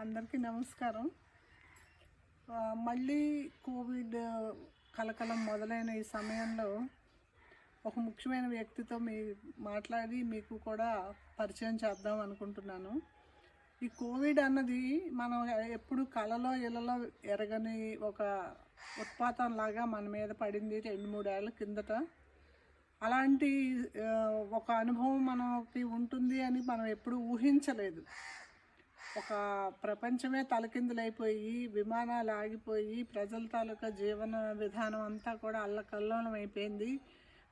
అందరికీ నమస్కారం. మళ్ళీ కోవిడ్ కలకలం మొదలైన ఈ సమయంలో ఒక ముఖ్యమైన వ్యక్తితో మాట్లాడి మీకు కూడా పరిచయం చేద్దాం అనుకుంటున్నాను. ఈ కోవిడ్ అన్నది మనం ఎప్పుడు కలలో ఇళ్ళలో ఎరగని ఒక ఉత్పాతంలాగా మన మీద పడింది 2-3 ఏళ్ళ కిందట. అలాంటి ఒక అనుభవం మనకి ఉంటుంది అని మనం ఎప్పుడు ఊహించలేదు. ఒక ప్రపంచమే తలకిందులైపోయి, విమానాలు ఆగిపోయి, ప్రజల తాలూకా జీవన విధానం అంతా కూడా అల్లకల్లోలం అయిపోయింది.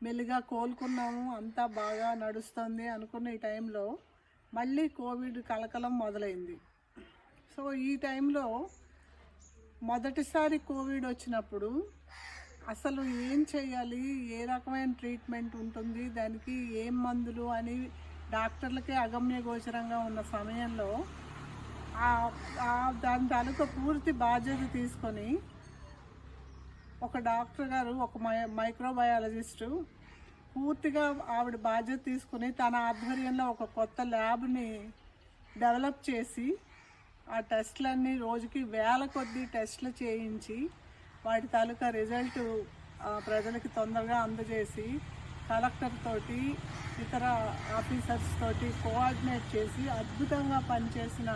మెల్లిగా కోలుకున్నాము, అంతా బాగా నడుస్తుంది అనుకున్న ఈ టైంలో మళ్ళీ కోవిడ్ కలకలం మొదలైంది. సో ఈ టైంలో మొదటిసారి కోవిడ్ వచ్చినప్పుడు అసలు ఏం చేయాలి, ఏ రకమైన ట్రీట్మెంట్ ఉంటుంది, దానికి ఏం మందులు అని డాక్టర్లకే అగమ్య గోచరంగా ఉన్న సమయంలో దాని తాలూకా పూర్తి బాధ్యత తీసుకొని ఒక డాక్టర్ గారు, ఒక మైక్రోబయాలజిస్టు పూర్తిగా ఆవిడ బాధ్యత తీసుకుని తన ఆధ్వర్యంలో ఒక కొత్త ల్యాబ్ని డెవలప్ చేసి ఆ టెస్ట్లన్నీ రోజుకి 1000 కొద్దీ టెస్టులు చేయించి వాటి తాలూకా రిజల్ట్ ప్రజలకి తొందరగా అందజేసి కలెక్టర్ తోటి ఇతర ఆఫీసర్స్ తోటి కోఆర్డినేట్ చేసి అద్భుతంగా పనిచేసిన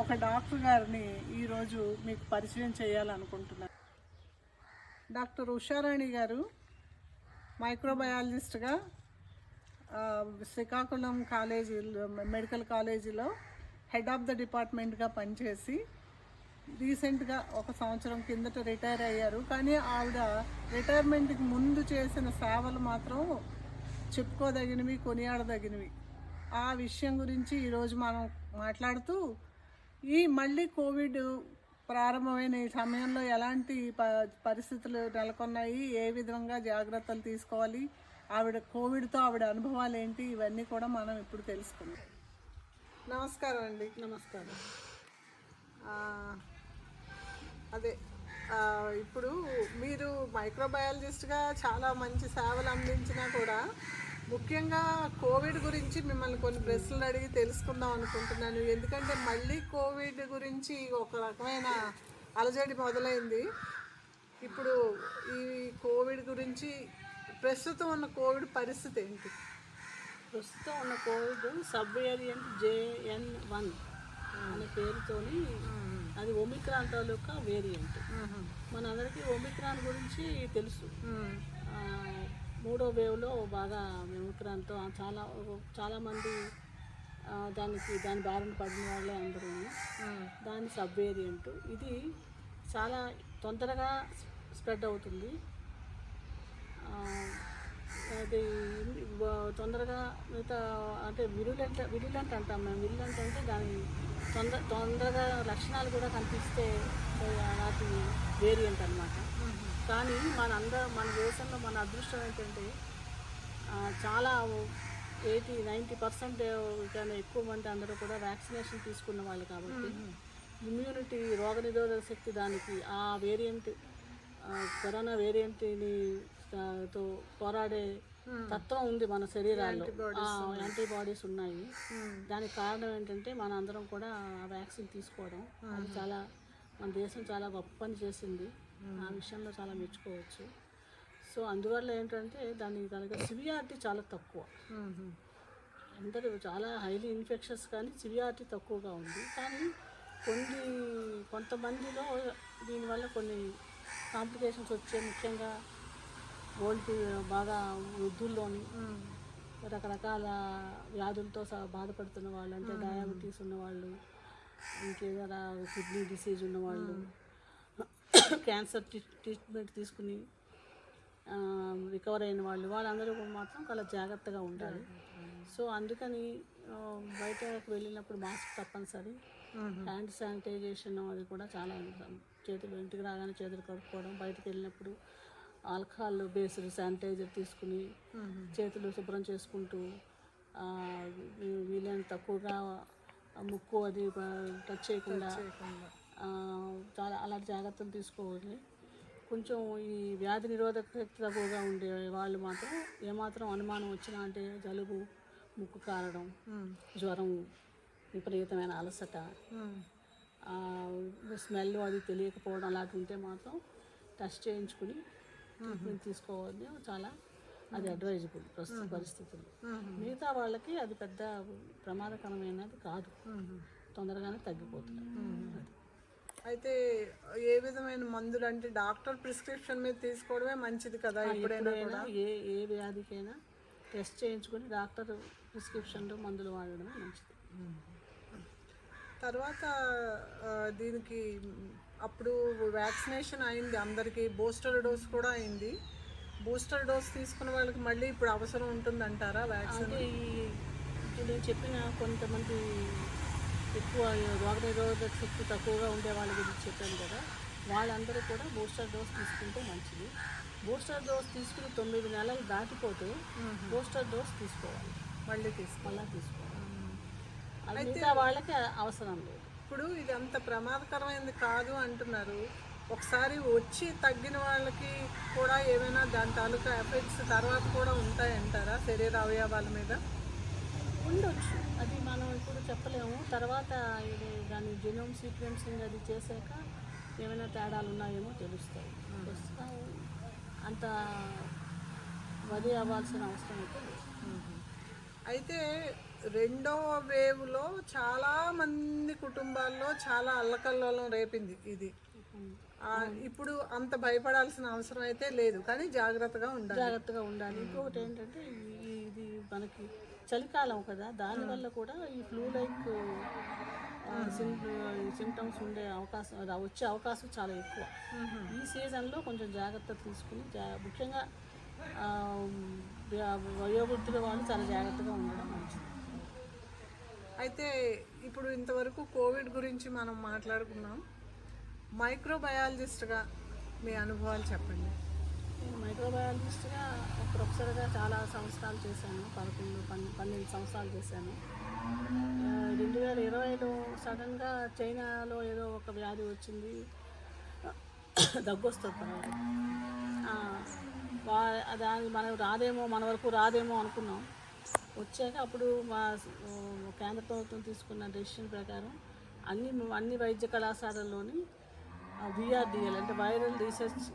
ఒక డాక్టర్ గారిని ఈరోజు మీకు పరిచయం చేయాలనుకుంటున్నాను. డాక్టర్ ఉషారాణి గారు మైక్రోబయాలజిస్ట్గా శ్రీకాకుళం మెడికల్ కాలేజీలో హెడ్ ఆఫ్ ద డిపార్ట్మెంట్గా పనిచేసి రీసెంట్గా 1 సంవత్సరం కిందట రిటైర్ అయ్యారు. కానీ ఆవిడ రిటైర్మెంట్కి ముందు చేసిన సేవలు మాత్రం చెప్పుకోదగినవి, కొనియాడదగినవి. ఆ విషయం గురించి ఈరోజు మనం మాట్లాడుతూ మళ్ళీ కోవిడ్ ప్రారంభమైన ఈ సమయంలో ఎలాంటి పరిస్థితులు నెలకొన్నాయి, ఏ విధంగా జాగ్రత్తలు తీసుకోవాలి, కోవిడ్తో ఆవిడ అనుభవాలు ఏంటి, ఇవన్నీ కూడా మనం ఇప్పుడు తెలుసుకుందాం. నమస్కారం అండి. నమస్కారం. ఇప్పుడు మీరు మైక్రోబయాలజిస్ట్గా చాలా మంచి సేవలు అందించినా కూడా ముఖ్యంగా కోవిడ్ గురించి మిమ్మల్ని కొన్ని ప్రశ్నలు అడిగి తెలుసుకుందాం అనుకుంటున్నాను. ఎందుకంటే మళ్ళీ కోవిడ్ గురించి ఒక రకమైన అలజడి మొదలైంది. ఇప్పుడు ఈ కోవిడ్ గురించి ప్రస్తుతం ఉన్న కోవిడ్ పరిస్థితి ఏంటి? ప్రస్తుతం ఉన్న కోవిడ్ సబ్ వేరియంట్ JN1 అనే పేరుతోని అది ఒమిక్రాన్ తాలూకా వేరియంట్. మనందరికీ ఒమిక్రాన్ గురించి తెలుసు. 3వ వేవ్లో బాగా ఒమిక్రాన్తో చాలామంది దాని బారిన పడిన వాళ్ళే అందరూ. దాని సబ్ వేరియంట్ ఇది చాలా తొందరగా స్ప్రెడ్ అవుతుంది. అది తొందరగా మిగతా అంటే విరులెంట్ అంటాం మేము. విరులెంట్ అంటే దాని తొందరగా లక్షణాలు కూడా కనిపిస్తే వాటి వేరియంట్ అన్నమాట. కానీ మన దేశంలో మన అదృష్టం ఏంటంటే చాలా 80-90% కన్నా ఎక్కువ మంది అందరూ కూడా వ్యాక్సినేషన్ తీసుకున్న వాళ్ళు. కాబట్టి ఇమ్యూనిటీ, రోగనిరోధక శక్తి దానికి ఆ వేరియంట్ కరోనా వేరియంట్ని తో పోరాడే తత్వం ఉంది మన శరీరాల్లో. యాంటీబాడీస్ ఉన్నాయి. దానికి కారణం ఏంటంటే మన అందరం కూడా వ్యాక్సిన్ తీసుకోవడం. అది చాలా మన దేశం చాలా గొప్ప పని చేసింది. ఆ విషయంలో చాలా మెచ్చుకోవచ్చు. సో అందువల్ల ఏంటంటే దానికి సివియారిటీ చాలా తక్కువ. అందరూ చాలా హైలీ ఇన్ఫెక్షన్స్ కానీ సివియారిటీ తక్కువగా ఉంది. కానీ కొంతమందిలో దీనివల్ల కొన్ని కాంప్లికేషన్స్ వచ్చే, ముఖ్యంగా బాగా వృద్ధుల్లోని రకరకాల వ్యాధులతో బాధపడుతున్న వాళ్ళు, అంటే డయాబెటీస్ ఉన్నవాళ్ళు, ఇంకేదైనా కిడ్నీ డిసీజ్ ఉన్నవాళ్ళు, క్యాన్సర్ ట్రీట్మెంట్ తీసుకుని రికవర్ అయిన వాళ్ళందరూ మాత్రం చాలా జాగ్రత్తగా ఉండాలి. సో అందుకని బయటకు వెళ్ళినప్పుడు మాస్క్ తప్పనిసరి, హ్యాండ్ శానిటైజేషన్ అది కూడా చాలా ఇంటికి రాగానే చేతులు కడుక్కోవడం, బయటకు వెళ్ళినప్పుడు ఆల్కహాల్ బేస్డ్ శానిటైజర్ తీసుకుని చేతులు శుభ్రం చేసుకుంటూ వీలైన తక్కువగా ముక్కు అది టచ్ చేయకుండా చాలా అలాంటి జాగ్రత్తలు తీసుకోవాలి. కొంచెం ఈ వ్యాధి నిరోధక శక్తి తక్కువగా ఉండే వాళ్ళు మాత్రం ఏమాత్రం అనుమానం వచ్చినా, అంటే జలుబు, ముక్కు కారడం, జ్వరం, విపరీతమైన అలసట, స్మెల్ అది తెలియకపోవడం అలాంటి ఉంటే మాత్రం టెస్ట్ చేయించుకుని ట్రీట్మెంట్ తీసుకోవాలి. చాలా అది అడ్వైజబుల్ ప్రస్తుత పరిస్థితుల్లో. మిగతా వాళ్ళకి అది పెద్ద ప్రమాదకరమైనది కాదు, తొందరగానే తగ్గిపోతుంది. అయితే ఏ విధమైన మందులు అంటే డాక్టర్ ప్రిస్క్రిప్షన్ మీద తీసుకోవడమే మంచిది కదా ఎప్పుడైనా కూడా? ఏ వ్యాధికైనా టెస్ట్ చేయించుకుని డాక్టర్ ప్రిస్క్రిప్షన్లో మందులు వాడడమే మంచిది. తర్వాత దీనికి అప్పుడు వ్యాక్సినేషన్ అయింది అందరికీ, బూస్టర్ డోస్ కూడా అయింది. బూస్టర్ డోస్ తీసుకున్న వాళ్ళకి మళ్ళీ ఇప్పుడు అవసరం ఉంటుందంటారా వ్యాక్సిన్? అంటే నేను చెప్పిన కొంతమంది ఎక్కువ రోగనిరోధక శక్తి తక్కువగా ఉండే వాళ్ళ గురించి చెప్పాను కదా, వాళ్ళందరూ కూడా బూస్టర్ డోస్ తీసుకుంటే మంచిది. బూస్టర్ డోస్ తీసుకుని 9 నెలలు దాటిపోతే బూస్టర్ డోస్ తీసుకోవాలి, మళ్ళీ తీసుకోవాలి. అది మిగతా వాళ్ళకి అవసరం లేదు. ఇప్పుడు ఇది అంత ప్రమాదకరమైనది కాదు అంటున్నారు. ఒకసారి వచ్చి తగ్గిన వాళ్ళకి కూడా ఏమైనా దాని తాలూకా ఎఫెక్ట్స్ తర్వాత కూడా ఉంటాయంటారా శరీర అవయవాల మీద? ఉండొచ్చు, అది మనం ఇప్పుడు చెప్పలేము. తర్వాత ఇది దాని జీనోమ్ సీక్వెన్సింగ్ అది చేశాక ఏమైనా తేడాలు ఉన్నాయేమో తెలుస్తాయి. ప్రస్తుతం అంత వరి అవ్వాల్సిన అవసరం అయితే లేదు. అయితే రెండవ వేవ్లో చాలామంది కుటుంబాల్లో చాలా అల్లకల్లోలం రేపింది ఇది. ఇప్పుడు అంత భయపడాల్సిన అవసరం అయితే లేదు, కానీ జాగ్రత్తగా ఉండాలి. ఇంకొకటి ఏంటంటే ఇది మనకి చలికాలం కదా, దానివల్ల కూడా ఈ ఫ్లూ లైక్ సిమ్టమ్స్ వచ్చే అవకాశం చాలా ఎక్కువ. ఈ సీజన్లో కొంచెం జాగ్రత్త తీసుకుని ముఖ్యంగా వయోవృద్ధుల వాళ్ళు చాలా జాగ్రత్తగా ఉండడం మంచిది. అయితే ఇప్పుడు ఇంతవరకు కోవిడ్ గురించి మనం మాట్లాడుకున్నాం. మైక్రోబయాలజిస్ట్గా మీ అనుభవాలు చెప్పండి. నేను మైక్రోబయాలజిస్ట్గా ప్రొఫెసర్గా చాలా సంవత్సరాలు చేశాను, 12 సంవత్సరాలు చేశాను. 2020లో సడన్గా చైనాలో ఏదో ఒక వ్యాధి వచ్చింది, దగ్గు వస్తుంది. దాని మన వరకు రాదేమో అనుకున్నాం. వచ్చాక అప్పుడు మా కేంద్ర ప్రభుత్వం తీసుకున్న డెసిషన్ ప్రకారం అన్ని వైద్య కళాశాలల్లోని VRDL అంటే viral research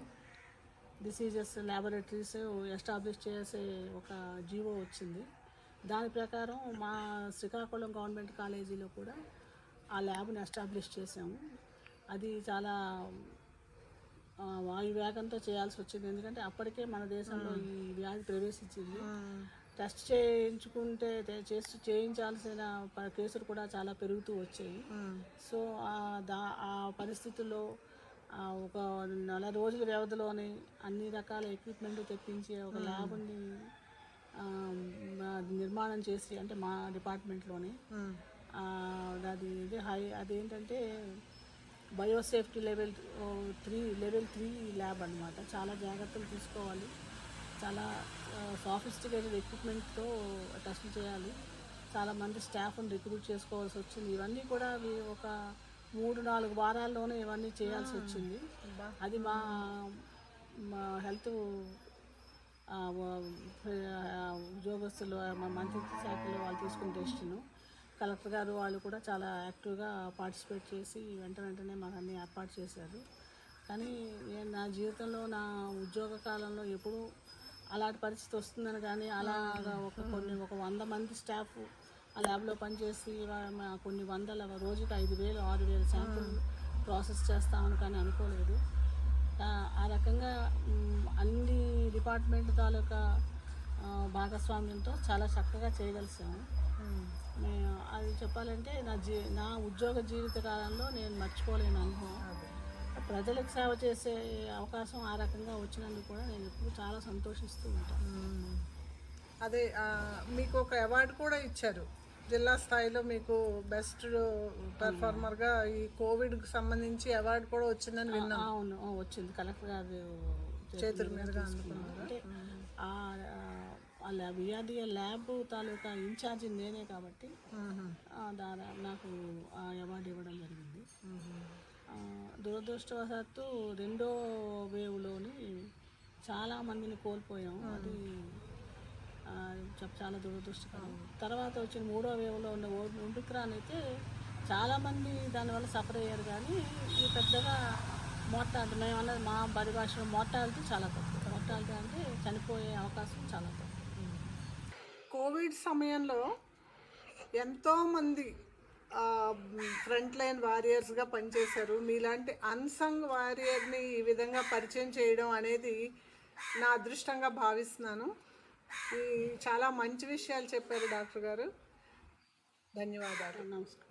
diseases laboratories establish చేసే ఒక జీవో వచ్చింది. దాని ప్రకారం మా శ్రీకాకుళం గవర్నమెంట్ కాలేజీలో కూడా ఆ ల్యాబ్ని ఎస్టాబ్లిష్ చేసాము. అది చాలా వాయువేగంతో చేయాల్సి వచ్చింది, ఎందుకంటే అప్పటికే మన దేశంలో ఈ వ్యాధి ప్రవేశించింది. టెస్ట్ చేయించాల్సిన కేసులు కూడా చాలా పెరుగుతూ వచ్చాయి. సో ఆ పరిస్థితుల్లో ఒక 4 రోజుల వ్యవధిలోనే అన్ని రకాల ఎక్విప్మెంట్ తెప్పించి ఒక ల్యాబ్ని నిర్మాణం చేసి, అంటే మా డిపార్ట్మెంట్లోనే అదేంటంటే బయోసేఫ్టీ లెవెల్ 3 ల్యాబ్ అనమాట. చాలా జాగ్రత్తలు తీసుకోవాలి, చాలా సాఫిస్టికేటెడ్ ఎక్విప్మెంట్తో టెస్టులు చేయాలి, చాలామంది స్టాఫ్ని రిక్రూట్ చేసుకోవాల్సి వచ్చింది. ఇవన్నీ కూడా ఒక 3-4 వారాల్లోనే ఇవన్నీ చేయాల్సి వచ్చింది. అది మా హెల్త్ ఉద్యోగస్తులు, మా మంత్రిత్వ శాఖలో వాళ్ళు తీసుకున్న డెసిషను. కలెక్టర్ గారు వాళ్ళు కూడా చాలా యాక్టివ్గా పార్టిసిపేట్ చేసి వెంటనే మాకు అన్నీ ఏర్పాటు చేశారు. కానీ నా జీవితంలో, నా ఉద్యోగ కాలంలో ఎప్పుడూ అలాంటి పరిస్థితి వస్తుందని కానీ, అలాగా ఒక 100 మంది స్టాఫ్ ఆ ల్యాబ్లో పనిచేసి కొన్ని వందల రోజుకి 5,000-6,000 శాంపుల్ ప్రాసెస్ చేస్తామని కానీ అనుకోలేదు. ఆ రకంగా అన్ని డిపార్ట్మెంట్ తాలూకా భాగస్వామ్యంతో చాలా చక్కగా చేయగలిసాము. అది చెప్పాలంటే నా ఉద్యోగ జీవిత కాలంలో నేను మర్చిపోలేని అనుభవం. ప్రజలకు సేవ చేసే అవకాశం ఆ రకంగా వచ్చినందుకు కూడా నేను ఎప్పుడు చాలా సంతోషిస్తూ ఉంటాను. అదే మీకు ఒక అవార్డు కూడా ఇచ్చారు జిల్లా స్థాయిలో, మీకు బెస్ట్ పెర్ఫార్మర్గా ఈ కోవిడ్కి సంబంధించి అవార్డు కూడా వచ్చిందని విన్నాను. అవును, వచ్చింది. కలెక్టర్ గారు చేతుల మీదుగా అందుకున్నారు. అంటే VRDL ల్యాబ్ తాలూకా ఇన్ఛార్జి నేనే కాబట్టి నాకు ఆ అవార్డు ఇవ్వడం జరిగింది. దురదృష్టవశాత్తు 2వ వేవ్లోని చాలామందిని కోల్పోయాము. అది చాలా దురదృష్టకరం. తర్వాత వచ్చిన 3వ వేవ్లో ఉన్న ఒమిక్రాన్ అయితే చాలామంది దానివల్ల సఫర్ అయ్యారు, కానీ ఈ పెద్దగా మోర్టాలిటీ మేము అన్నది మా పరిభాషలో మోర్టాలిటీ చాలా తక్కువ. మోర్టాలిటీ అంటే చనిపోయే అవకాశం చాలా తక్కువ. కోవిడ్ సమయంలో ఎంతోమంది ఫ్రంట్ లైన్ వారియర్స్గా పనిచేశారు. మీలాంటి అన్సంగ్ వారియర్ని ఈ విధంగా పరిచయం చేయడం అనేది నా అదృష్టంగా భావిస్తున్నాను. చాలా మంచి విషయాలు చెప్పారు డాక్టర్ గారు. ధన్యవాదాలు. నమస్కారం.